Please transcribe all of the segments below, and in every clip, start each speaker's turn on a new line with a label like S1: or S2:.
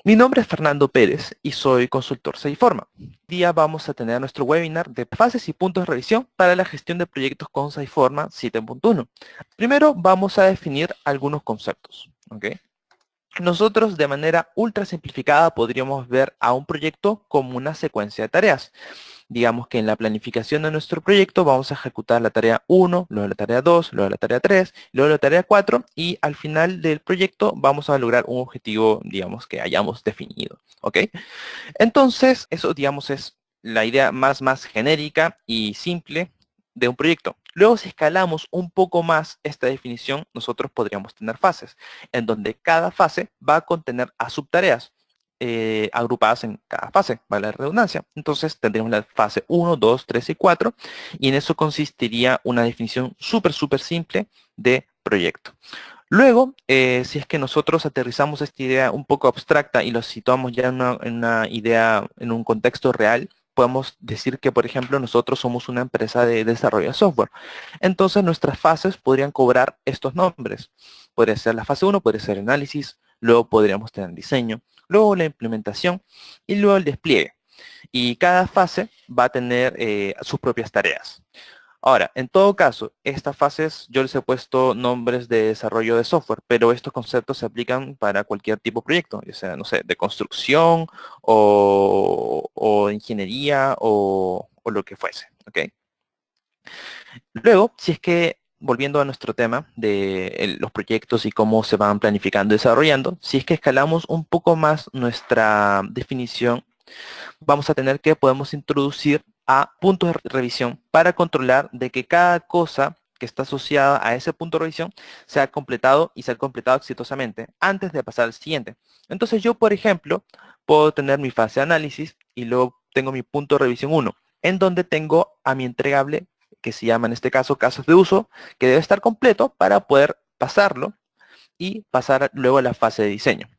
S1: Mi nombre es Fernando Pérez y soy consultor Seiforma. Hoy día vamos a tener nuestro webinar de fases y puntos de revisión para la gestión de proyectos con Seiforma 7.1. Primero vamos a definir algunos conceptos, ¿ok? Nosotros de manera ultra simplificada podríamos ver a un proyecto como una secuencia de tareas. Digamos que en la planificación de nuestro proyecto vamos a ejecutar la tarea 1, luego la tarea 2, luego la tarea 3, luego la tarea 4 y al final del proyecto vamos a lograr un objetivo, digamos, que hayamos definido. ¿Ok? Entonces, eso, digamos, es la idea más genérica y simple de un proyecto. Luego, si escalamos un poco más esta definición, nosotros podríamos tener fases, en donde cada fase va a contener a subtareas agrupadas en cada fase, vale la redundancia. Entonces, tendríamos la fase 1, 2, 3 y 4, y en eso consistiría una definición súper simple de proyecto. Luego, si es que nosotros aterrizamos esta idea un poco abstracta y lo situamos ya en una idea, en un contexto real, podemos decir que, por ejemplo, nosotros somos una empresa de desarrollo de software. Entonces, nuestras fases podrían cobrar estos nombres. Podría ser la fase 1, podría ser el análisis, luego podríamos tener diseño, luego la implementación y luego el despliegue. Y cada fase va a tener sus propias tareas. Ahora, en todo caso, estas fases yo les he puesto nombres de desarrollo de software, pero estos conceptos se aplican para cualquier tipo de proyecto, ya sea, no sé, de construcción o ingeniería o lo que fuese, ¿ok? Luego, si es que, volviendo a nuestro tema de los proyectos y cómo se van planificando y desarrollando, si es que escalamos un poco más nuestra definición, vamos a tener que podemos introducir a puntos de revisión para controlar de que cada cosa que está asociada a ese punto de revisión sea completado y sea completado exitosamente antes de pasar al siguiente. Entonces yo, por ejemplo, puedo tener mi fase de análisis y luego tengo mi punto de revisión 1, en donde tengo a mi entregable, que se llama en este caso casos de uso, que debe estar completo para poder pasarlo y pasar luego a la fase de diseño.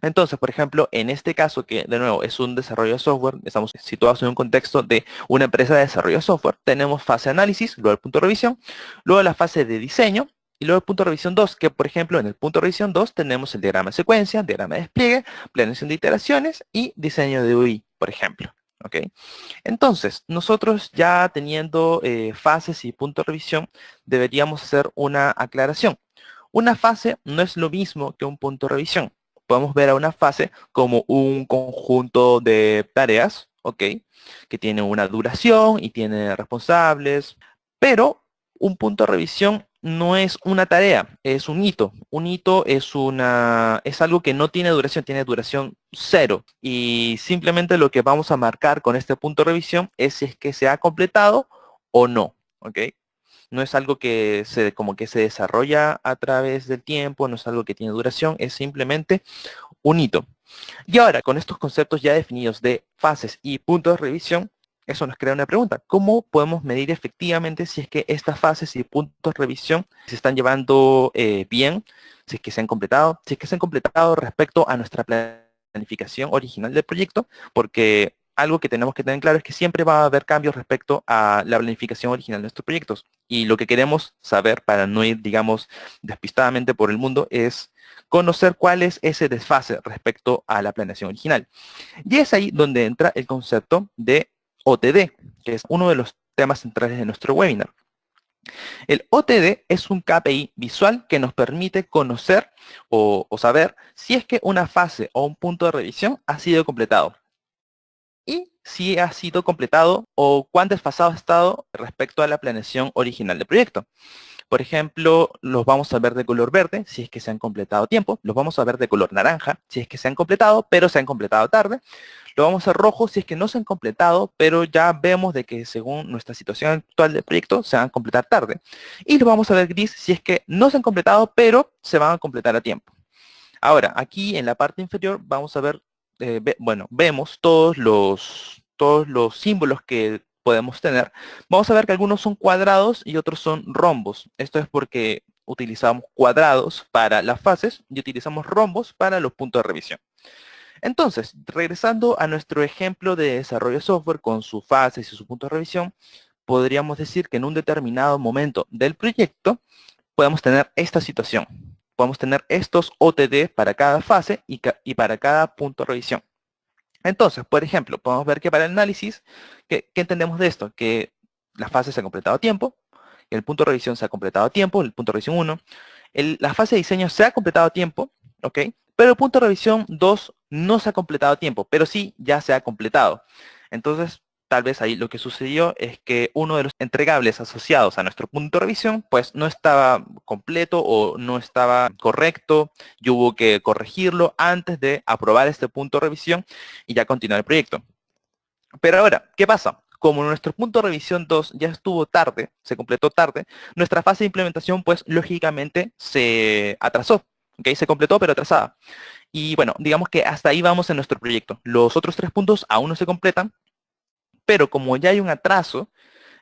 S1: Entonces, por ejemplo, en este caso, que de nuevo es un desarrollo de software, estamos situados en un contexto de una empresa de desarrollo de software, tenemos fase de análisis, luego el punto de revisión, luego la fase de diseño, y luego el punto de revisión 2, que por ejemplo en el punto de revisión 2 tenemos el diagrama de secuencia, diagrama de despliegue, planeación de iteraciones y diseño de UI, por ejemplo. ¿Ok? Entonces, nosotros ya teniendo fases y punto de revisión, deberíamos hacer una aclaración. Una fase no es lo mismo que un punto de revisión. Podemos ver a una fase como un conjunto de tareas, ¿ok? Que tiene una duración y tiene responsables, pero un punto de revisión no es una tarea, es un hito. Un hito es algo que no tiene duración, tiene duración cero. Y simplemente lo que vamos a marcar con este punto de revisión es si es que se ha completado o no, ¿ok? No es algo que como que se desarrolla a través del tiempo, no es algo que tiene duración, es simplemente un hito. Y ahora, con estos conceptos ya definidos de fases y puntos de revisión, eso nos crea una pregunta. ¿Cómo podemos medir efectivamente si es que estas fases y puntos de revisión se están llevando bien, si es que se han completado, si es que se han completado respecto a nuestra planificación original del proyecto? Porque algo que tenemos que tener claro es que siempre va a haber cambios respecto a la planificación original de nuestros proyectos. Y lo que queremos saber para no ir, digamos, despistadamente por el mundo es conocer cuál es ese desfase respecto a la planeación original. Y es ahí donde entra el concepto de OTD, que es uno de los temas centrales de nuestro webinar. El OTD es un KPI visual que nos permite conocer o saber si es que una fase o un punto de revisión ha sido completado. Y si ha sido completado o cuán desfasado ha estado respecto a la planeación original del proyecto. Por ejemplo, los vamos a ver de color verde si es que se han completado a tiempo. Los vamos a ver de color naranja si es que se han completado, pero se han completado tarde. Lo vamos a ver rojo si es que no se han completado, pero ya vemos de que según nuestra situación actual del proyecto se van a completar tarde. Y lo vamos a ver gris si es que no se han completado, pero se van a completar a tiempo. Ahora, aquí en la parte inferior vamos a ver, bueno, vemos todos los símbolos que podemos tener. Vamos a ver que algunos son cuadrados y otros son rombos. Esto es porque utilizamos cuadrados para las fases y utilizamos rombos para los puntos de revisión. Entonces, regresando a nuestro ejemplo de desarrollo de software con sus fases y sus puntos de revisión, podríamos decir que en un determinado momento del proyecto podemos tener esta situación. podemos tener estos OTD para cada fase y para cada punto de revisión. Entonces, por ejemplo, podemos ver que para el análisis, ¿qué entendemos de esto? Que la fase se ha completado a tiempo, el punto de revisión se ha completado a tiempo, el punto de revisión 1, la fase de diseño se ha completado a tiempo, ¿ok? Pero el punto de revisión 2 no se ha completado a tiempo, pero sí ya se ha completado. Entonces, tal vez ahí lo que sucedió es que uno de los entregables asociados a nuestro punto de revisión, pues no estaba completo o no estaba correcto, y hubo que corregirlo antes de aprobar este punto de revisión y ya continuar el proyecto. Pero ahora, ¿qué pasa? Como nuestro punto de revisión 2 ya estuvo tarde, se completó tarde, nuestra fase de implementación, pues, lógicamente se atrasó, ¿ok? Se completó, pero atrasada. Y bueno, digamos que hasta ahí vamos en nuestro proyecto. Los otros 3 puntos aún no se completan, pero como ya hay un atraso,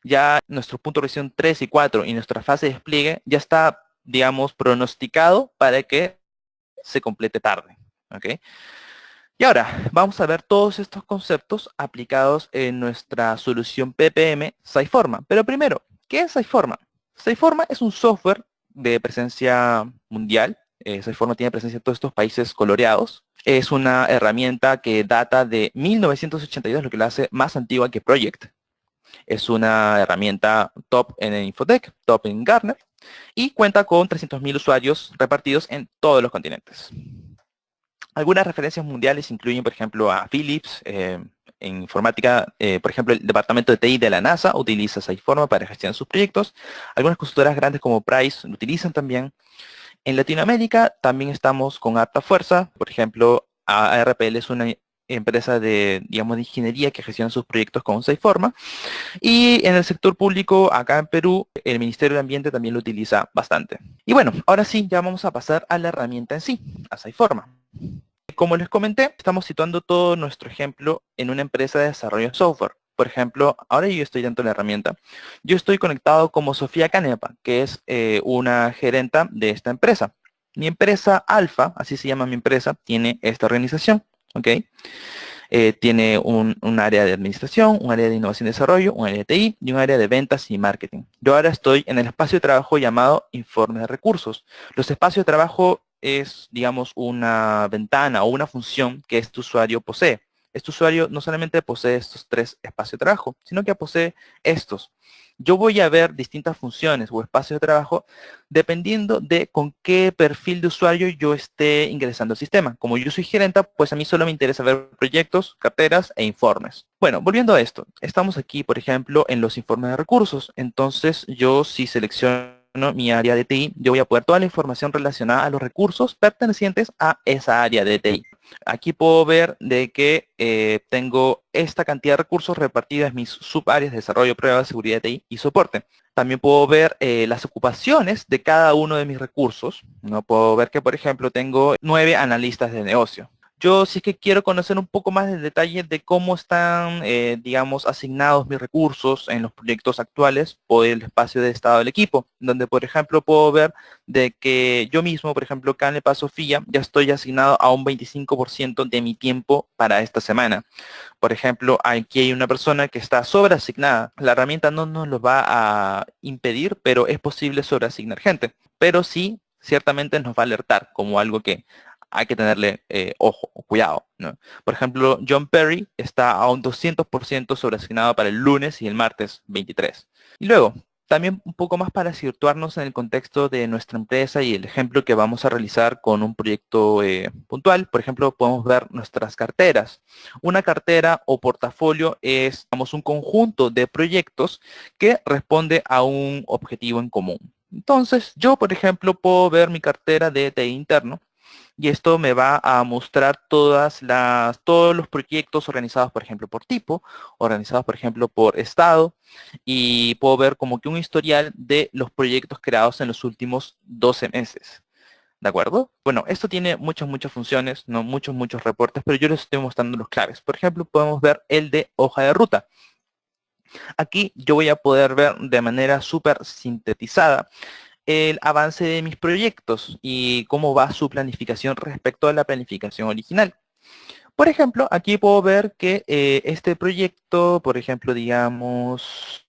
S1: ya nuestro punto de revisión 3 y 4 y nuestra fase de despliegue ya está, digamos, pronosticado para que se complete tarde, ¿ok? Y ahora, vamos a ver todos estos conceptos aplicados en nuestra solución PPM SciForma. Pero primero, ¿qué es SciForma? SciForma es un software de presencia mundial. SciForma tiene presencia en todos estos países coloreados. Es una herramienta que data de 1982, lo que la hace más antigua que Project. Es una herramienta top en el Infotech, top en Gartner, y cuenta con 300.000 usuarios repartidos en todos los continentes. Algunas referencias mundiales incluyen, por ejemplo, a Philips. En informática, por ejemplo, el departamento de TI de la NASA utiliza SciForma para gestionar sus proyectos. Algunas consultoras grandes como Price lo utilizan también. En Latinoamérica también estamos con harta fuerza. Por ejemplo, ARPL es una empresa de, digamos, de ingeniería que gestiona sus proyectos con SciForma. Y en el sector público, acá en Perú, el Ministerio de Ambiente también lo utiliza bastante. Y bueno, ahora sí, ya vamos a pasar a la herramienta en sí, a SciForma. Como les comenté, estamos situando todo nuestro ejemplo en una empresa de desarrollo de software. Por ejemplo, ahora yo estoy dentro de la herramienta. Yo estoy conectado como Sofía Canepa, que es una gerenta de esta empresa. Mi empresa Alfa, así se llama mi empresa, tiene esta organización, ¿ok? Tiene un área de administración, un área de innovación y desarrollo, un área de TI y un área de ventas y marketing. Yo ahora estoy en el espacio de trabajo llamado informe de recursos. Los espacios de trabajo es, digamos, una ventana o una función que este usuario posee. Este usuario no solamente posee estos 3 espacios de trabajo, sino que posee estos. Yo voy a ver distintas funciones o espacios de trabajo dependiendo de con qué perfil de usuario yo esté ingresando al sistema. Como yo soy gerenta, pues a mí solo me interesa ver proyectos, carteras e informes. Bueno, volviendo a esto, estamos aquí, por ejemplo, en los informes de recursos. Entonces, yo si selecciono mi área de TI, yo voy a poder toda la información relacionada a los recursos pertenecientes a esa área de TI. Aquí puedo ver de que tengo esta cantidad de recursos repartidas en mis subáreas de desarrollo, pruebas, seguridad de TI y soporte. También puedo ver las ocupaciones de cada uno de mis recursos. ¿No? Puedo ver que, por ejemplo, tengo 9 analistas de negocio. Yo sí que quiero conocer un poco más de detalle de cómo están, digamos, asignados mis recursos en los proyectos actuales por el espacio de estado del equipo, donde, por ejemplo, puedo ver de que yo mismo, por ejemplo, Canepa Sofía, ya estoy asignado a un 25% de mi tiempo para esta semana. Por ejemplo, aquí hay una persona que está sobreasignada. La herramienta no nos lo va a impedir, pero es posible sobreasignar gente. Pero sí, ciertamente nos va a alertar como algo que hay que tenerle ojo o cuidado, ¿no? Por ejemplo, John Perry está a un 200% sobreasignado para el lunes y el martes 23. Y luego, también un poco más para situarnos en el contexto de nuestra empresa y el ejemplo que vamos a realizar con un proyecto puntual. Por ejemplo, podemos ver nuestras carteras. Una cartera o portafolio es, digamos, un conjunto de proyectos que responde a un objetivo en común. Entonces, yo, por ejemplo, puedo ver mi cartera de TI interno y esto me va a mostrar todos los proyectos organizados, por ejemplo, por tipo, organizados, por ejemplo, por estado, y puedo ver como que un historial de los proyectos creados en los últimos 12 meses. ¿De acuerdo? Bueno, esto tiene muchas funciones, no muchos reportes, pero yo les estoy mostrando los claves. Por ejemplo, podemos ver el de hoja de ruta. Aquí yo voy a poder ver de manera súper sintetizada el avance de mis proyectos y cómo va su planificación respecto a la planificación original. Por ejemplo, aquí puedo ver que este proyecto, por ejemplo, digamos,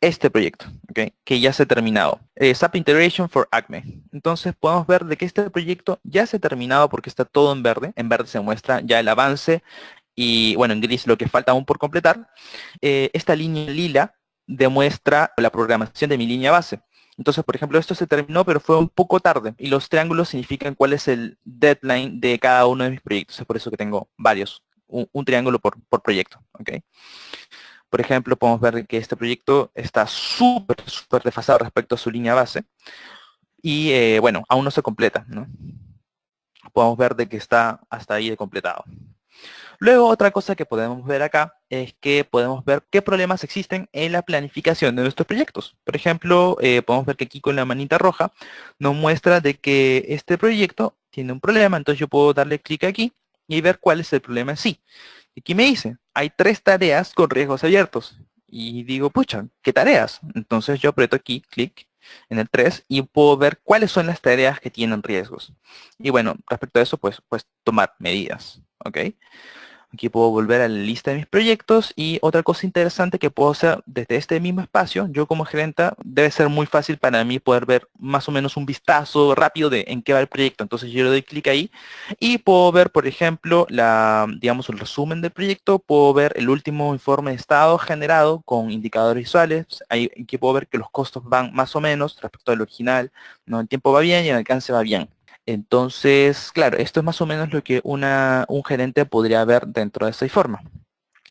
S1: este proyecto, ¿ok? Que ya se ha terminado. SAP Integration for Acme. Entonces podemos ver de que este proyecto ya se ha terminado porque está todo en verde. En verde se muestra ya el avance y, bueno, en gris lo que falta aún por completar. Esta línea lila demuestra la programación de mi línea base. Entonces, por ejemplo, esto se terminó, pero fue un poco tarde. Y los triángulos significan cuál es el deadline de cada uno de mis proyectos. Es por eso que tengo varios. Un triángulo por proyecto, ¿ok? Por ejemplo, podemos ver que este proyecto está súper desfasado respecto a su línea base. Y bueno, aún no se completa, ¿no? Podemos ver de que está hasta ahí de completado. Luego, otra cosa que podemos ver acá es que podemos ver qué problemas existen en la planificación de nuestros proyectos. Por ejemplo, podemos ver que aquí con la manita roja nos muestra de que este proyecto tiene un problema. Entonces yo puedo darle clic aquí y ver cuál es el problema en sí. Aquí me dice, hay 3 tareas con riesgos abiertos. Y digo, pucha, ¿qué tareas? Entonces yo aprieto aquí, clic en el 3 y puedo ver cuáles son las tareas que tienen riesgos. Y bueno, respecto a eso, pues tomar medidas, ¿ok? Aquí puedo volver a la lista de mis proyectos y otra cosa interesante que puedo hacer desde este mismo espacio, yo como gerente, debe ser muy fácil para mí poder ver más o menos un vistazo rápido de en qué va el proyecto. Entonces yo le doy clic ahí y puedo ver, por ejemplo, digamos, el resumen del proyecto, puedo ver el último informe de estado generado con indicadores visuales. Ahí aquí puedo ver que los costos van más o menos respecto al original, ¿no? El tiempo va bien y el alcance va bien. Entonces, claro, esto es más o menos lo que un gerente podría ver dentro de esa forma.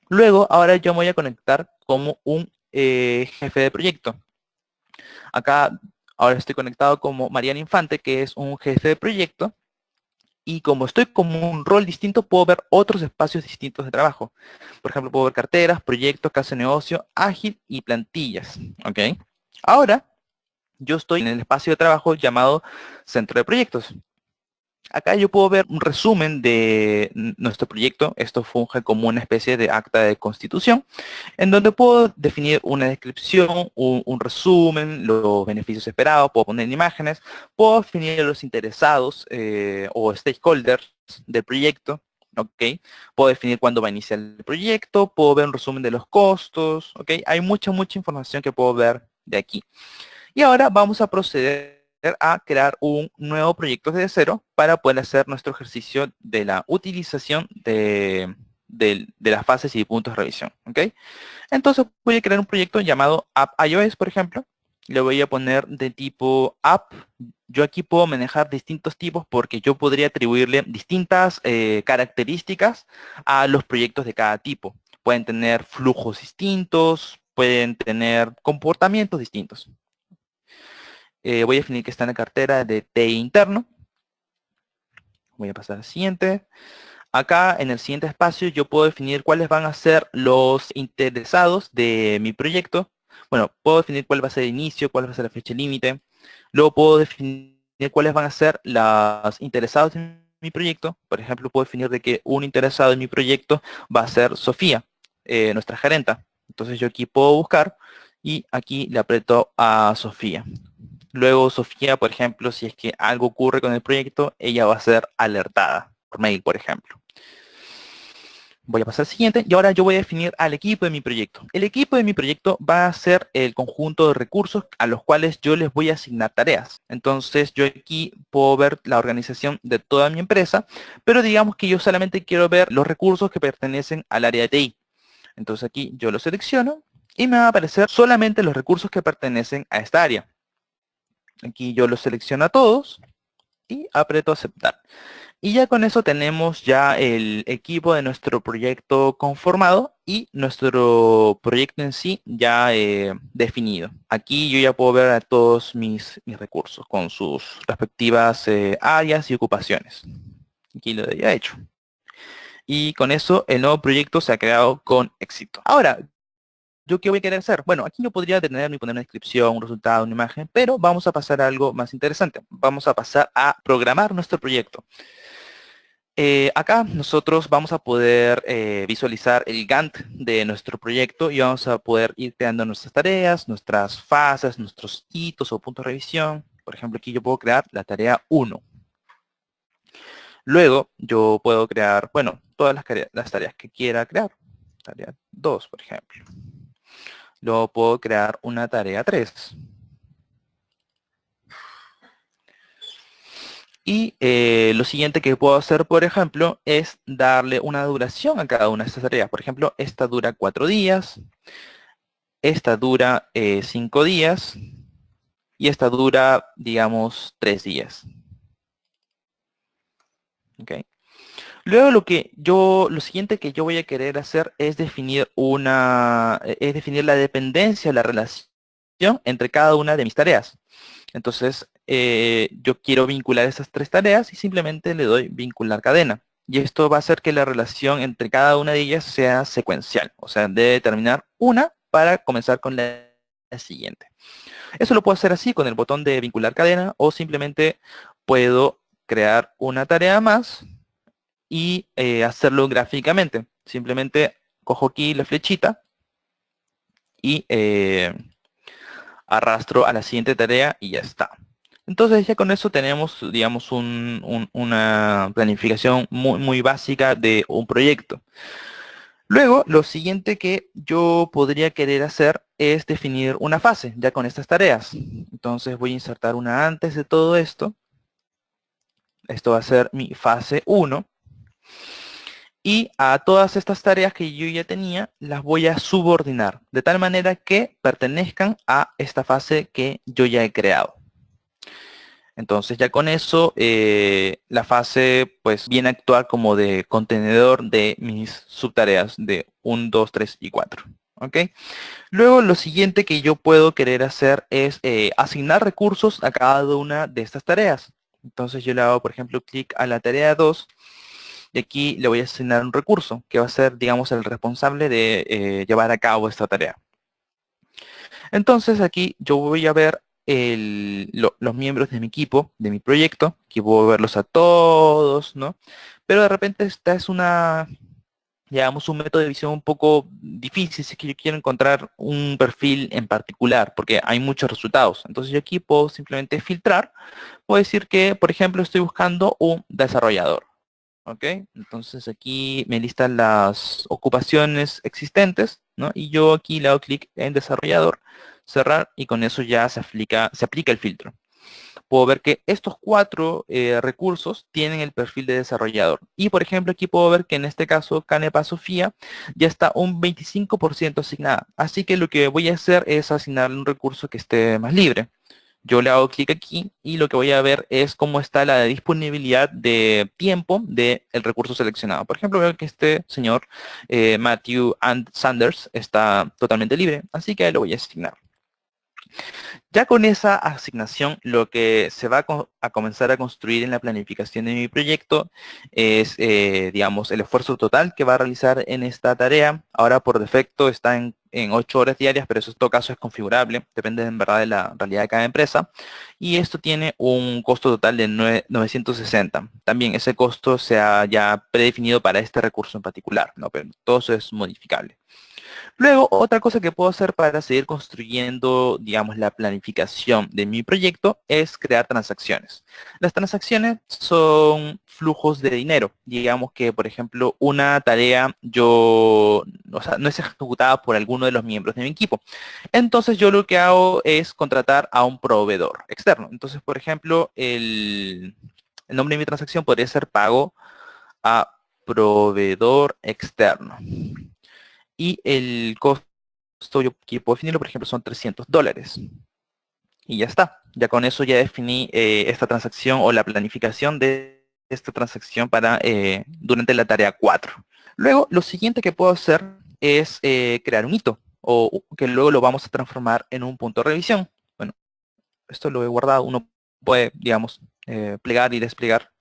S1: Luego, ahora yo me voy a conectar como un jefe de proyecto. Acá, ahora estoy conectado como Mariana Infante, que es un jefe de proyecto. Y como estoy como un rol distinto, puedo ver otros espacios distintos de trabajo. Por ejemplo, puedo ver carteras, proyectos, caso de negocio, ágil y plantillas. ¿Ok? Ahora, yo estoy en el espacio de trabajo llamado centro de proyectos. Acá yo puedo ver un resumen de nuestro proyecto. Esto funge como una especie de acta de constitución, en donde puedo definir una descripción, un resumen, los beneficios esperados, puedo poner imágenes, puedo definir a los interesados o stakeholders del proyecto. ¿Ok? Puedo definir cuándo va a iniciar el proyecto, puedo ver un resumen de los costos. ¿Ok? Hay mucha información que puedo ver de aquí. Y ahora vamos a proceder a crear un nuevo proyecto desde cero para poder hacer nuestro ejercicio de la utilización de las fases y puntos de revisión. ¿Ok? Entonces voy a crear un proyecto llamado App iOS, por ejemplo. Le voy a poner de tipo App. Yo aquí puedo manejar distintos tipos porque yo podría atribuirle distintas características a los proyectos de cada tipo. Pueden tener flujos distintos, pueden tener comportamientos distintos. Voy a definir que está en la cartera de TI interno. Voy a pasar al siguiente. Acá en el siguiente espacio yo puedo definir cuáles van a ser los interesados de mi proyecto. Bueno, puedo definir cuál va a ser el inicio, cuál va a ser la fecha límite. Luego puedo definir cuáles van a ser los interesados en mi proyecto. Por ejemplo, puedo definir de que un interesado en mi proyecto va a ser Sofía, nuestra gerenta. Entonces yo aquí puedo buscar y aquí le aprieto a Sofía. Luego Sofía, por ejemplo, si es que algo ocurre con el proyecto, ella va a ser alertada por mail, por ejemplo. Voy a pasar al siguiente y ahora yo voy a definir al equipo de mi proyecto. El equipo de mi proyecto va a ser el conjunto de recursos a los cuales yo les voy a asignar tareas. Entonces yo aquí puedo ver la organización de toda mi empresa, pero digamos que yo solamente quiero ver los recursos que pertenecen al área de TI. Entonces aquí yo lo selecciono y me va a aparecer solamente los recursos que pertenecen a esta área. Aquí yo los selecciono a todos y aprieto aceptar. Y ya con eso tenemos ya el equipo de nuestro proyecto conformado y nuestro proyecto en sí ya definido. Aquí yo ya puedo ver a todos mis recursos con sus respectivas áreas y ocupaciones. Aquí lo he hecho. Y con eso el nuevo proyecto se ha creado con éxito. Ahora, ¿yo qué voy a querer hacer? Bueno, aquí yo podría detenerme y poner una descripción, un resultado, una imagen, pero vamos a pasar a algo más interesante. Vamos a pasar a programar nuestro proyecto. Acá nosotros vamos a poder visualizar el Gantt de nuestro proyecto y vamos a poder ir creando nuestras tareas, nuestras fases, nuestros hitos o puntos de revisión. Por ejemplo, aquí yo puedo crear la tarea 1. Luego yo puedo crear, bueno, todas las tareas que quiera crear. Tarea 2, por ejemplo. Luego puedo crear una tarea 3. Y lo siguiente que puedo hacer, por ejemplo, es darle una duración a cada una de estas tareas. Por ejemplo, esta dura 4 días, esta dura 5 días y esta dura, digamos, 3 días. ¿Ok? Luego lo siguiente que yo voy a querer hacer es definir es definir la dependencia, la relación entre cada una de mis tareas. Entonces, yo quiero vincular esas 3 tareas y simplemente le doy vincular cadena. Y esto va a hacer que la relación entre cada una de ellas sea secuencial. O sea, debe terminar una para comenzar con la siguiente. Eso lo puedo hacer así con el botón de vincular cadena o simplemente puedo crear una tarea más y hacerlo gráficamente. Simplemente cojo aquí la flechita y arrastro a la siguiente tarea y ya está. Entonces ya con eso tenemos, digamos, una planificación muy básica de un proyecto. Luego, lo siguiente que yo podría querer hacer es definir una fase, ya con estas tareas. Entonces voy a insertar una antes de todo esto. Esto va a ser mi fase 1. Y a todas estas tareas que yo ya tenía, las voy a subordinar, de tal manera que pertenezcan a esta fase que yo ya he creado. Entonces ya con eso, la fase pues viene a actuar como de contenedor de mis subtareas de 1, 2, 3 y 4. ¿Ok? Luego lo siguiente que yo puedo querer hacer es asignar recursos a cada una de estas tareas. Entonces yo le hago, por ejemplo, clic a la tarea 2 y aquí le voy a asignar un recurso que va a ser, digamos, el responsable de llevar a cabo esta tarea. Entonces aquí yo voy a ver los miembros de mi equipo, de mi proyecto, que puedo verlos a todos, ¿no? Pero de repente esta es digamos, un método de visión un poco difícil si es que yo quiero encontrar un perfil en particular, porque hay muchos resultados. Entonces yo aquí puedo simplemente filtrar, puedo decir que, por ejemplo, estoy buscando un desarrollador. ¿Ok? Entonces aquí me listan las ocupaciones existentes, ¿no? Y yo aquí le hago clic en desarrollador, cerrar, y con eso ya se aplica el filtro. Puedo ver que estos 4 recursos tienen el perfil de desarrollador. Y por ejemplo, aquí puedo ver que en este caso, Canepa Sofía ya está un 25% asignada. Así que lo que voy a hacer es asignarle un recurso que esté más libre. Yo le hago clic aquí y lo que voy a ver es cómo está la disponibilidad de tiempo del recurso seleccionado. Por ejemplo, veo que este señor, Matthew Sanders, está totalmente libre, así que lo voy a asignar. Ya con esa asignación, lo que se va a comenzar a construir en la planificación de mi proyecto es, digamos, el esfuerzo total que va a realizar en esta tarea. Ahora por defecto está en 8 horas diarias, pero eso en todo caso es configurable, depende en verdad de la realidad de cada empresa. Y esto tiene un costo total de 960. También ese costo se ha ya predefinido para este recurso en particular, ¿no? Pero todo eso es modificable. Luego, otra cosa que puedo hacer para seguir construyendo, digamos, la planificación de mi proyecto es crear transacciones. Las transacciones son flujos de dinero. Digamos que, por ejemplo, una tarea o sea, no es ejecutada por alguno de los miembros de mi equipo. Entonces yo lo que hago es contratar a un proveedor externo. Entonces, por ejemplo, el nombre de mi transacción podría ser pago a proveedor externo. Y el costo yo que puedo definirlo, por ejemplo, son $300. Y ya está. Ya con eso ya definí esta transacción o la planificación de esta transacción para durante la tarea 4. Luego, lo siguiente que puedo hacer es crear un hito o que luego lo vamos a transformar en un punto de revisión. Bueno, esto lo he guardado. Uno puede, digamos, plegar y desplegar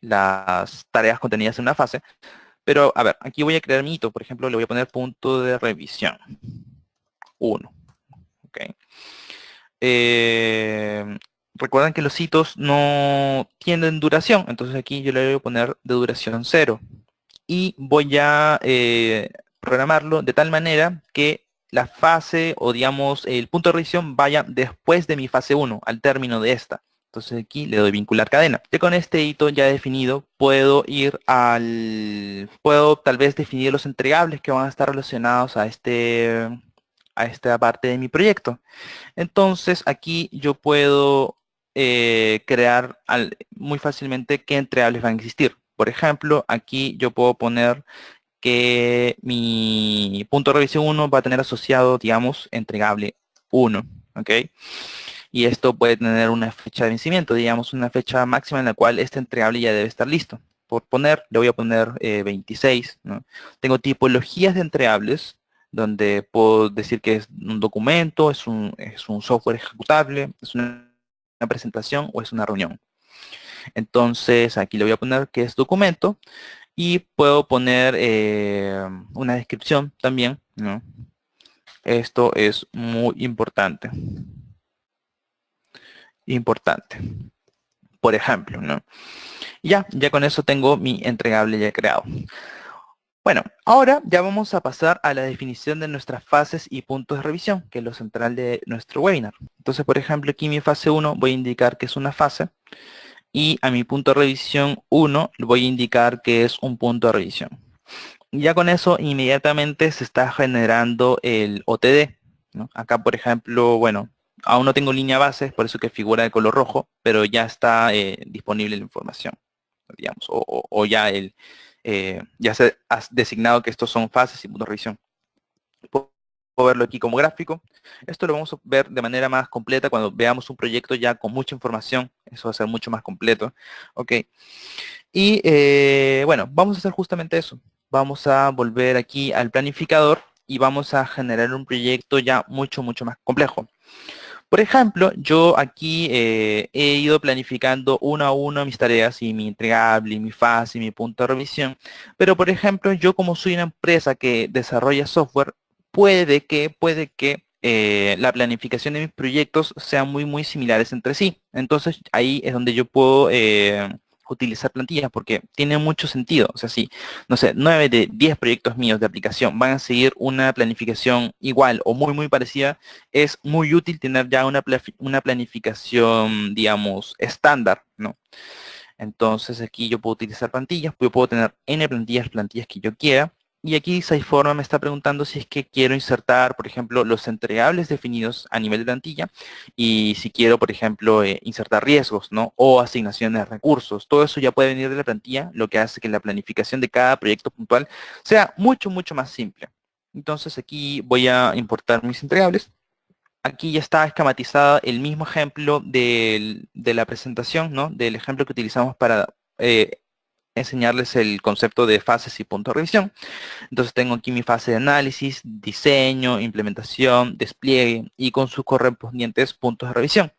S1: las tareas contenidas en una fase. Pero, a ver, aquí voy a crear mi hito. Por ejemplo, le voy a poner punto de revisión 1. ¿Ok? Eh, recuerden que los hitos no tienen duración. Entonces aquí yo le voy a poner de duración 0. Y voy a programarlo de tal manera que la fase o digamos el punto de revisión vaya después de mi fase 1, al término de esta. Entonces aquí le doy vincular cadena. Y con este hito ya definido, puedo tal vez definir los entregables que van a estar relacionados a a esta parte de mi proyecto. Entonces aquí yo puedo crear muy fácilmente qué entregables van a existir. Por ejemplo, aquí yo puedo poner que mi punto de revisión 1 va a tener asociado, digamos, entregable 1, ¿ok? Y esto puede tener una fecha de vencimiento, digamos, una fecha máxima en la cual este entregable ya debe estar listo. Por poner, le voy a poner 26, ¿no? Tengo tipologías de entregables, donde puedo decir que es un documento, es un software ejecutable, es una presentación o es una reunión. Entonces, aquí le voy a poner que es documento y puedo poner una descripción también, ¿no? Esto es muy importante. Importante. Por ejemplo, ¿no? Ya con eso tengo mi entregable ya creado. Bueno, ahora ya vamos a pasar a la definición de nuestras fases y puntos de revisión, que es lo central de nuestro webinar. Entonces, por ejemplo, aquí en mi fase 1 voy a indicar que es una fase y a mi punto de revisión 1 voy a indicar que es un punto de revisión. Ya con eso inmediatamente se está generando el OTD, ¿no? Acá, por ejemplo, bueno, aún no tengo línea base, por eso que figura de color rojo, pero ya está disponible la información, digamos, o ya ya se ha designado que estos son fases y puntos de revisión. Puedo verlo aquí como gráfico. Esto lo vamos a ver de manera más completa cuando veamos un proyecto ya con mucha información. Eso va a ser mucho más completo. Ok. Y bueno, vamos a hacer justamente eso. Vamos a volver aquí al planificador y vamos a generar un proyecto ya mucho más complejo. Por ejemplo, yo aquí he ido planificando uno a uno mis tareas y mi entregable, y mi fase, y mi punto de revisión. Pero por ejemplo, yo como soy una empresa que desarrolla software, puede que la planificación de mis proyectos sean muy similares entre sí. Entonces ahí es donde yo puedo utilizar plantillas porque tiene mucho sentido. O sea, si, no sé, 9 de 10 proyectos míos de aplicación van a seguir una planificación igual o muy parecida, es muy útil tener ya una planificación, digamos, estándar, ¿no? Entonces aquí yo puedo utilizar plantillas, yo puedo tener N plantillas que yo quiera. Y aquí Siteforma me está preguntando si es que quiero insertar, por ejemplo, los entregables definidos a nivel de plantilla y si quiero, por ejemplo, insertar riesgos, ¿no? O asignaciones de recursos. Todo eso ya puede venir de la plantilla, lo que hace que la planificación de cada proyecto puntual sea mucho más simple. Entonces aquí voy a importar mis entregables. Aquí ya está esquematizado el mismo ejemplo de la presentación, ¿no? Del ejemplo que utilizamos para enseñarles el concepto de fases y punto de revisión. Entonces tengo aquí mi fase de análisis, diseño, implementación, despliegue y con sus correspondientes puntos de revisión.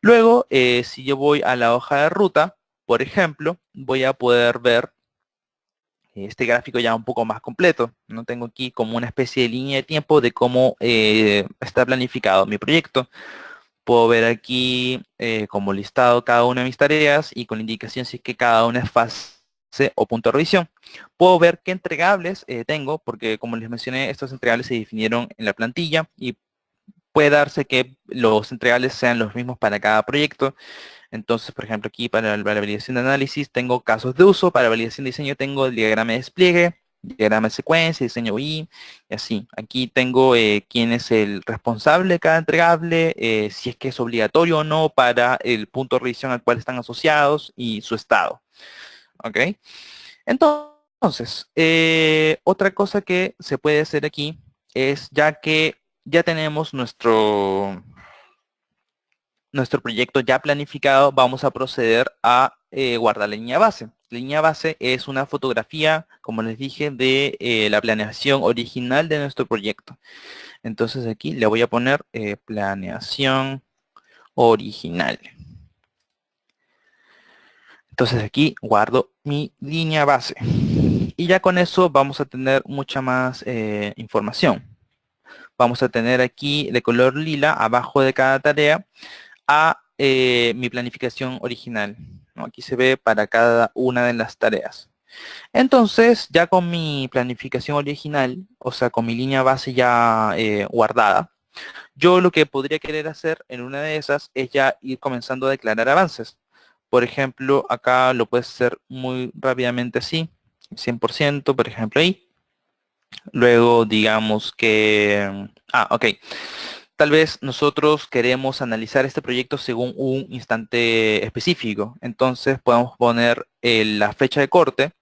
S1: Luego, si yo voy a la hoja de ruta, por ejemplo, voy a poder ver este gráfico ya un poco más completo. No tengo aquí como una especie de línea de tiempo de cómo está planificado mi proyecto. Puedo ver aquí como listado cada una de mis tareas y con la indicación si es que cada una es fase o punto de revisión. Puedo ver qué entregables tengo, porque como les mencioné, estos entregables se definieron en la plantilla y puede darse que los entregables sean los mismos para cada proyecto. Entonces, por ejemplo, aquí para la validación de análisis tengo casos de uso, para validación de diseño tengo el diagrama de despliegue, diagrama de secuencia, diseño UI, y así. Aquí tengo quién es el responsable de cada entregable, si es que es obligatorio o no para el punto de revisión al cual están asociados y su estado. ¿Ok? Entonces, otra cosa que se puede hacer aquí es ya que ya tenemos nuestro proyecto ya planificado, vamos a proceder a guardar la línea base. La línea base es una fotografía, como les dije, de la planeación original de nuestro proyecto. Entonces aquí le voy a poner planeación original. Entonces aquí guardo mi línea base. Y ya con eso vamos a tener mucha más información. Vamos a tener aquí de color lila abajo de cada tarea a mi planificación original, ¿no? Aquí se ve para cada una de las tareas. Entonces, ya con mi planificación original, o sea, con mi línea base ya guardada, yo lo que podría querer hacer en una de esas es ya ir comenzando a declarar avances. Por ejemplo, acá lo puedes hacer muy rápidamente así, 100%, por ejemplo ahí. Luego digamos que... ok. Tal vez nosotros queremos analizar este proyecto según un instante específico. Entonces podemos poner la fecha de corte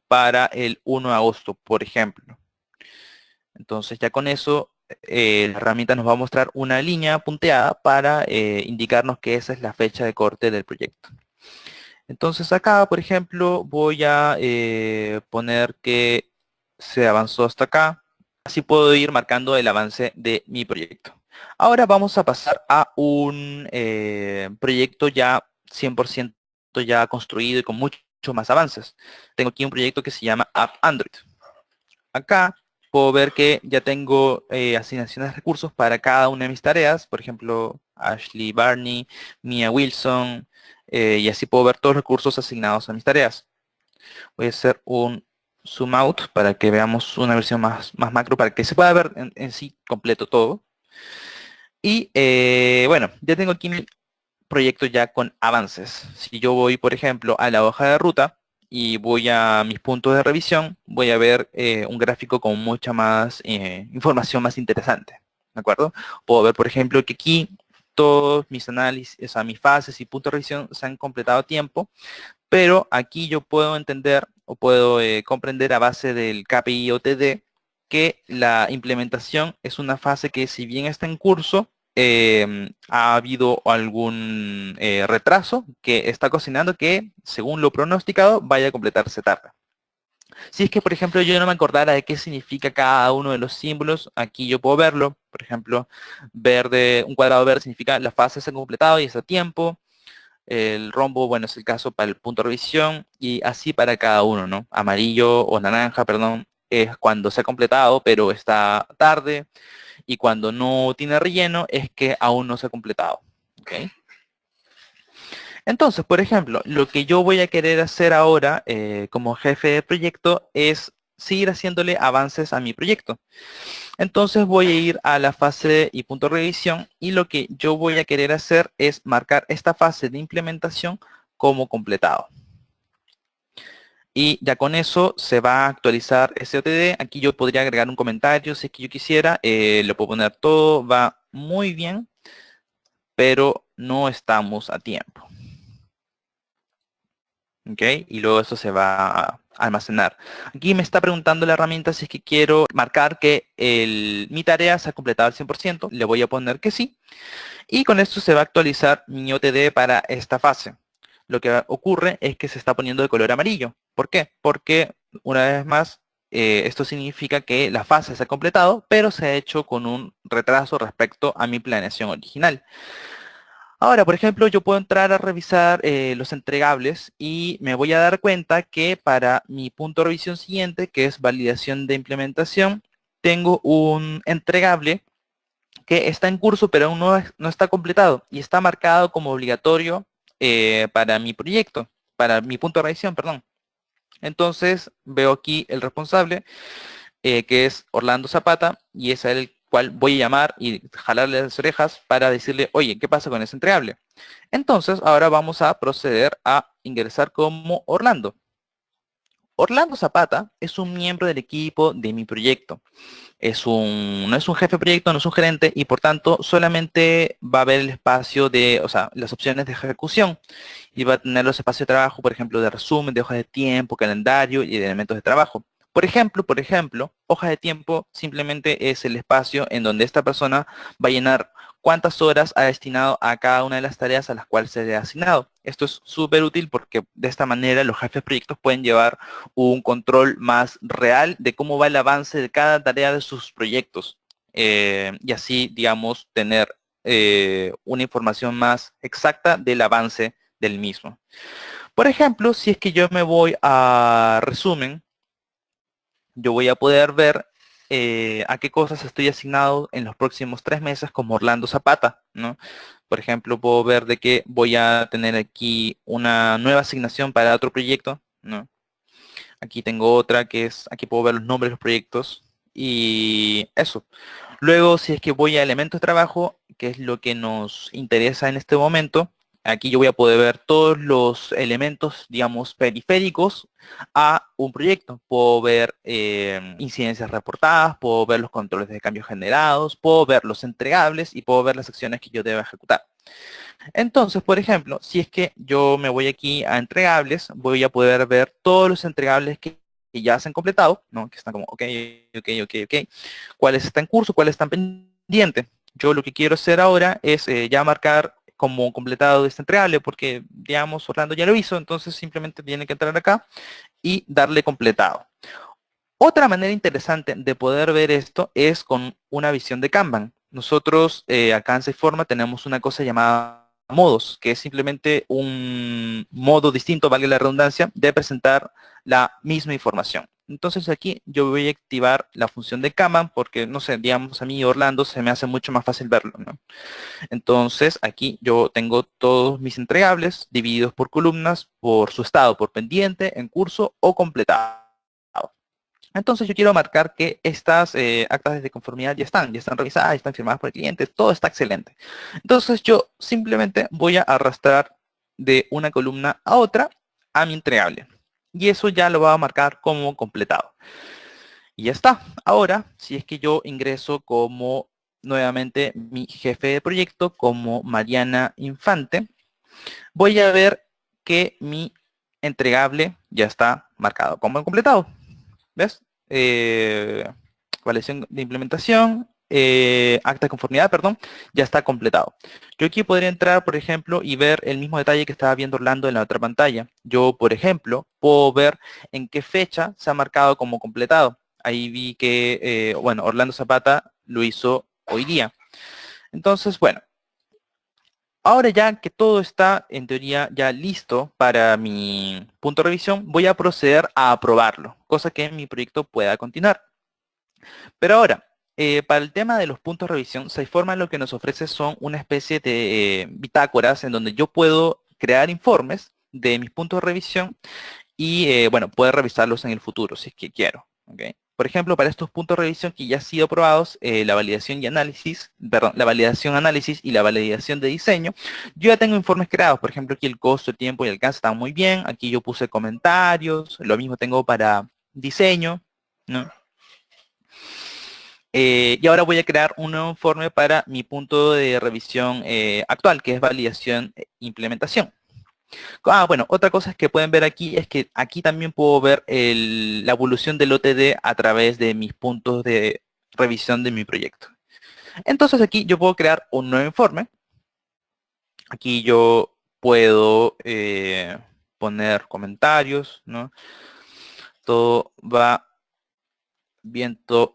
S1: para el 1 de agosto, por ejemplo. Entonces ya con eso la herramienta nos va a mostrar una línea punteada para indicarnos que esa es la fecha de corte del proyecto. Entonces acá, por ejemplo, voy a poner que se avanzó hasta acá. Así puedo ir marcando el avance de mi proyecto. Ahora vamos a pasar a un proyecto ya 100% ya construido y con muchos más avances. Tengo aquí un proyecto que se llama App Android. Acá puedo ver que ya tengo asignaciones de recursos para cada una de mis tareas. Por ejemplo, Ashley Barney, Mia Wilson, y así puedo ver todos los recursos asignados a mis tareas. Voy a hacer un zoom out para que veamos una versión más macro, para que se pueda ver en sí completo todo. Y bueno, ya tengo aquí mi proyecto ya con avances. Si yo voy, por ejemplo, a la hoja de ruta y voy a mis puntos de revisión, voy a ver un gráfico con mucha más información más interesante. ¿De acuerdo? Puedo ver, por ejemplo, que aquí todos mis análisis, o sea, mis fases y puntos de revisión se han completado a tiempo, pero aquí yo puedo entender o puedo comprender a base del KPI OTD que la implementación es una fase que, si bien está en curso, ha habido algún retraso que está cocinando que, según lo pronosticado, vaya a completarse tarde. Si es que, por ejemplo, yo no me acordara de qué significa cada uno de los símbolos, aquí yo puedo verlo. Por ejemplo, verde, un cuadrado verde significa la fase se ha completado y está a tiempo. El rombo, bueno, es el caso para el punto de revisión, y así para cada uno, ¿no? Amarillo o naranja, perdón, es cuando se ha completado pero está tarde, y cuando no tiene relleno es que aún no se ha completado. ¿Ok? Entonces, por ejemplo, lo que yo voy a querer hacer ahora como jefe de proyecto es seguir haciéndole avances a mi proyecto. Entonces voy a ir a la fase y punto de revisión, y lo que yo voy a querer hacer es marcar esta fase de implementación como completado. Y ya con eso se va a actualizar SOTD. Aquí yo podría agregar un comentario si es que yo quisiera. Lo puedo poner todo, va muy bien, pero no estamos a tiempo. ¿Ok? Y luego eso se va a almacenar. Aquí me está preguntando la herramienta si es que quiero marcar que mi tarea se ha completado al 100%. Le voy a poner que sí. Y con esto se va a actualizar mi OTD para esta fase. Lo que ocurre es que se está poniendo de color amarillo. ¿Por qué? Porque, una vez más, esto significa que la fase se ha completado, pero se ha hecho con un retraso respecto a mi planeación original. Ahora, por ejemplo, yo puedo entrar a revisar los entregables y me voy a dar cuenta que para mi punto de revisión siguiente, que es validación de implementación, tengo un entregable que está en curso pero aún no está completado y está marcado como obligatorio para mi proyecto, para mi punto de revisión, perdón. Entonces veo aquí el responsable, que es Orlando Zapata, y es a él el cual voy a llamar y jalarle las orejas para decirle, oye, ¿qué pasa con ese entregable? Entonces ahora vamos a proceder a ingresar como Orlando. Orlando Zapata es un miembro del equipo de mi proyecto. No es un jefe de proyecto, no es un gerente, y por tanto solamente va a ver el espacio de, o sea, las opciones de ejecución, y va a tener los espacios de trabajo, por ejemplo, de resumen, de hojas de tiempo, calendario y de elementos de trabajo. Por ejemplo, hoja de tiempo simplemente es el espacio en donde esta persona va a llenar cuántas horas ha destinado a cada una de las tareas a las cuales se le ha asignado. Esto es súper útil porque de esta manera los jefes de proyectos pueden llevar un control más real de cómo va el avance de cada tarea de sus proyectos, y así, digamos, tener una información más exacta del avance del mismo. Por ejemplo, si es que yo me voy a resumen, yo voy a poder ver a qué cosas estoy asignado en los próximos 3 meses como Orlando Zapata, ¿no? Por ejemplo, puedo ver de que voy a tener aquí una nueva asignación para otro proyecto, ¿no? Aquí tengo otra que es, aquí puedo ver los nombres de los proyectos y eso. Luego, si es que voy a elementos de trabajo, que es lo que nos interesa en este momento, Aquí yo voy a poder ver todos los elementos, digamos, periféricos a un proyecto. Puedo ver incidencias reportadas, puedo ver los controles de cambio generados, puedo ver los entregables y puedo ver las acciones que yo debo ejecutar. Entonces, por ejemplo, si es que yo me voy aquí a entregables, voy a poder ver todos los entregables que ya se han completado, ¿no? Que están como, ok, ok, cuáles están en curso, cuáles están pendientes. Yo lo que quiero hacer ahora es ya marcar como completado este entregable, porque, digamos, Orlando ya lo hizo, entonces simplemente tiene que entrar acá y darle completado. Otra manera interesante de poder ver esto es con una visión de Kanban. Nosotros acá en Forma tenemos una cosa llamada modos, que es simplemente un modo distinto, valga la redundancia, de presentar la misma información. Entonces aquí yo voy a activar la función de Kanban porque, no sé, digamos a mí Orlando se me hace mucho más fácil verlo, ¿no? Entonces aquí yo tengo todos mis entregables divididos por columnas, por su estado, por pendiente, en curso o completado. Entonces yo quiero marcar que estas actas de conformidad ya están revisadas, ya están firmadas por el cliente, todo está excelente. Entonces yo simplemente voy a arrastrar de una columna a otra a mi entregable. Y eso ya lo va a marcar como completado. Y ya está. Ahora, si es que yo ingreso como nuevamente mi jefe de proyecto, como Mariana Infante, voy a ver que mi entregable ya está marcado como completado. ¿Ves? Validación de implementación, acta de conformidad, perdón, ya está completado. Yo aquí podría entrar, por ejemplo, y ver el mismo detalle que estaba viendo Orlando en la otra pantalla. Yo, por ejemplo, puedo ver en qué fecha se ha marcado como completado. Ahí vi que, bueno, Orlando Zapata lo hizo hoy día. Entonces, bueno, ahora ya que todo está en teoría ya listo para mi punto de revisión, voy a proceder a aprobarlo, cosa que mi proyecto pueda continuar. Pero ahora, para el tema de los puntos de revisión, Siteforma lo que nos ofrece son una especie de bitácoras en donde yo puedo crear informes de mis puntos de revisión y, bueno, poder revisarlos en el futuro si es que quiero. ¿Ok? Por ejemplo, para estos puntos de revisión que ya han sido aprobados, la validación y análisis, perdón, la validación, análisis y la validación de diseño, yo ya tengo informes creados. Por ejemplo, aquí el costo, el tiempo y el alcance están muy bien. Aquí yo puse comentarios. Lo mismo tengo para diseño, ¿no? Y ahora voy a crear un nuevo informe para mi punto de revisión actual, que es validación e implementación. Bueno, otra cosa que pueden ver aquí es que aquí también puedo ver la evolución del OTD a través de mis puntos de revisión de mi proyecto. Entonces aquí yo puedo crear un nuevo informe. Aquí yo puedo poner comentarios, ¿no? Todo va viento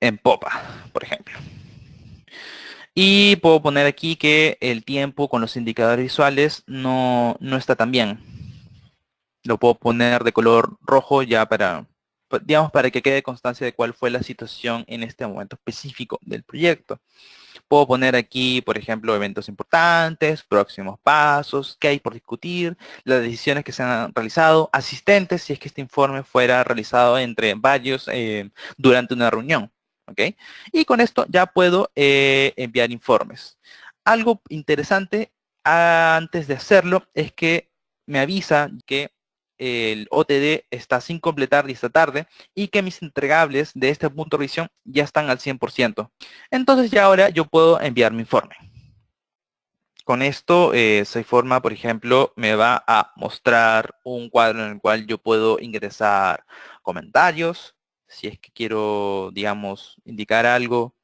S1: en popa, por ejemplo. Y puedo poner aquí que el tiempo con los indicadores visuales no está tan bien. Lo puedo poner de color rojo ya para, digamos, para que quede constancia de cuál fue la situación en este momento específico del proyecto. Puedo poner aquí, por ejemplo, eventos importantes, próximos pasos, qué hay por discutir, las decisiones que se han realizado, asistentes, si es que este informe fuera realizado entre varios durante una reunión. ¿Ok? Y con esto ya puedo enviar informes. Algo interesante antes de hacerlo es que me avisa que el OTD está sin completar y está tarde y que mis entregables de este punto de revisión ya están al 100%. Entonces ya ahora yo puedo enviar mi informe. Con esto, Siteforma, por ejemplo, me va a mostrar un cuadro en el cual yo puedo ingresar comentarios, si es que quiero, digamos, indicar algo.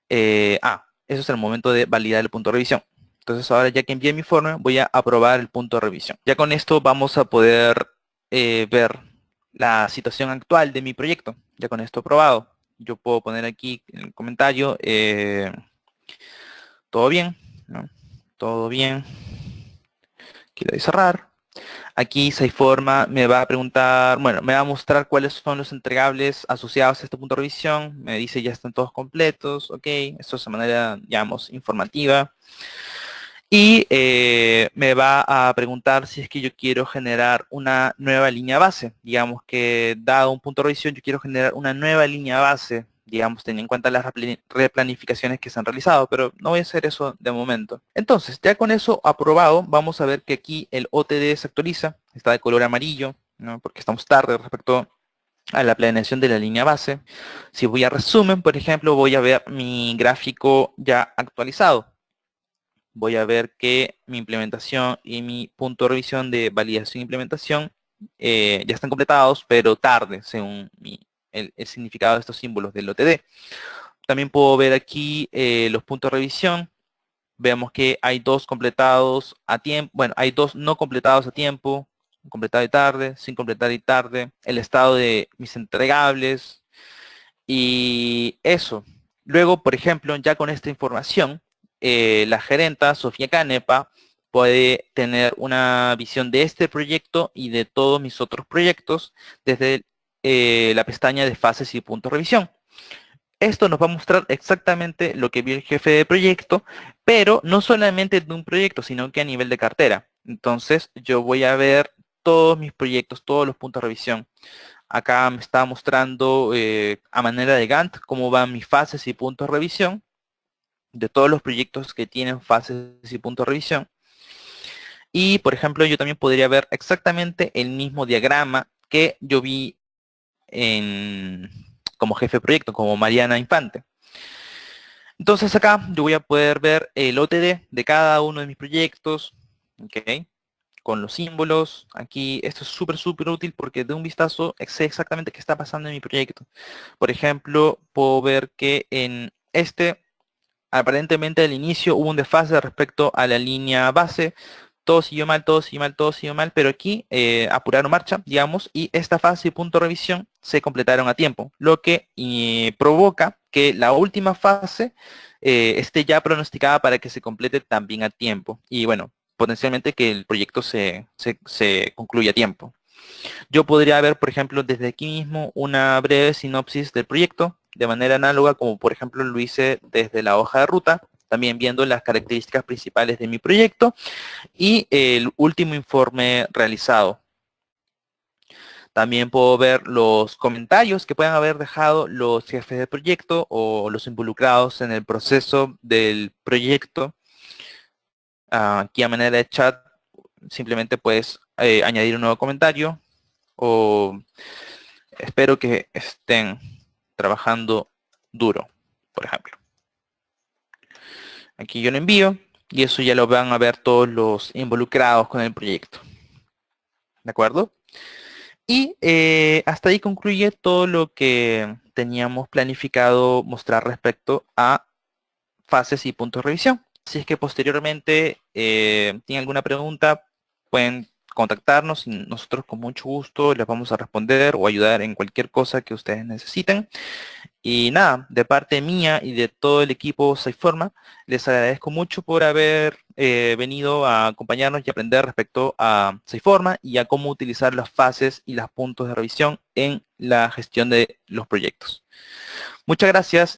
S1: Eso es el momento de validar el punto de revisión. Entonces ahora ya que envié mi informe, voy a aprobar el punto de revisión. Ya con esto vamos a poder ver la situación actual de mi proyecto. Ya con esto aprobado. Yo puedo poner aquí en el comentario, todo bien, ¿no? Todo bien. Quiero cerrar. Aquí Siteforma me va a preguntar, bueno, me va a mostrar cuáles son los entregables asociados a este punto de revisión. Me dice ya están todos completos, ok. Esto es de manera, digamos, informativa. Y me va a preguntar si es que yo quiero generar una nueva línea base. Digamos que dado un punto de revisión, yo quiero generar una nueva línea base digamos, teniendo en cuenta las replanificaciones que se han realizado, pero no voy a hacer eso de momento. Entonces, ya con eso aprobado, vamos a ver que aquí el OTD se actualiza, está de color amarillo, ¿no? Porque estamos tarde respecto a la planeación de la línea base. Si voy a resumen, por ejemplo, voy a ver mi gráfico ya actualizado. Voy a ver que mi implementación y mi punto de revisión de validación e implementación ya están completados, pero tarde, según el significado de estos símbolos del OTD. También puedo ver aquí los puntos de revisión. Vemos que hay dos completados a tiempo, bueno, hay dos no completados a tiempo, completado y tarde, sin completar y tarde, el estado de mis entregables y eso. Luego, por ejemplo, ya con esta información, la gerenta Sofía Canepa puede tener una visión de este proyecto y de todos mis otros proyectos desde la pestaña de fases y puntos de revisión. Esto nos va a mostrar exactamente lo que vio el jefe de proyecto, pero no solamente de un proyecto, sino que a nivel de cartera. Entonces yo voy a ver todos mis proyectos, todos los puntos de revisión. Acá me está mostrando a manera de Gantt cómo van mis fases y puntos de revisión de todos los proyectos que tienen fases y puntos de revisión. Y por ejemplo, yo también podría ver exactamente el mismo diagrama que yo vi como jefe de proyecto, como Mariana Infante. Entonces acá yo voy a poder ver el OTD de cada uno de mis proyectos, ¿ok? Con los símbolos. Aquí esto es súper útil porque de un vistazo sé exactamente qué está pasando en mi proyecto. Por ejemplo, puedo ver que en este, aparentemente al inicio hubo un desfase respecto a la línea base. Todo siguió mal, todo siguió mal, todo siguió mal, pero aquí apuraron marcha, digamos, y esta fase y punto de revisión se completaron a tiempo, lo que provoca que la última fase esté ya pronosticada para que se complete también a tiempo. Y bueno, potencialmente que el proyecto se concluya a tiempo. Yo podría ver, por ejemplo, desde aquí mismo una breve sinopsis del proyecto, de manera análoga, como por ejemplo lo hice desde la hoja de ruta, también viendo las características principales de mi proyecto y el último informe realizado. También puedo ver los comentarios que puedan haber dejado los jefes de proyecto o los involucrados en el proceso del proyecto. Aquí a manera de chat simplemente puedes añadir un nuevo comentario o espero que estén trabajando duro, por ejemplo. Aquí yo lo envío y eso ya lo van a ver todos los involucrados con el proyecto. ¿De acuerdo? Y hasta ahí concluye todo lo que teníamos planificado mostrar respecto a fases y puntos de revisión. Si es que posteriormente tienen alguna pregunta, pueden contactarnos y nosotros con mucho gusto les vamos a responder o ayudar en cualquier cosa que ustedes necesiten. Y nada, de parte mía y de todo el equipo Sciforma, les agradezco mucho por haber venido a acompañarnos y aprender respecto a Sciforma y a cómo utilizar las fases y los puntos de revisión en la gestión de los proyectos. Muchas gracias.